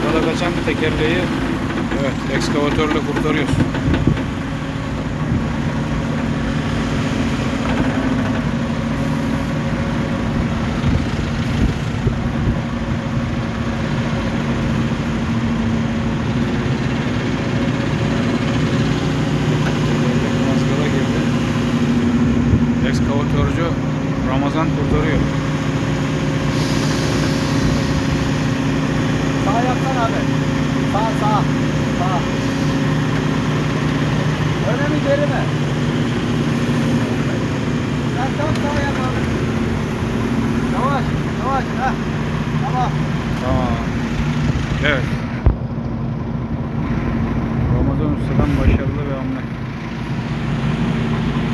Arkada kaçan bir tekerleği evet ekskavatörle kurtarıyoruz. Mazgala girdi. Ekskavatörcü Ramazan kurtarıyor. Sağa yapsana abi. Sağ. Öne mi geri mi? Sen tam sağa yap abi. Yavaş. Heh. Tamam. Tamam. Evet.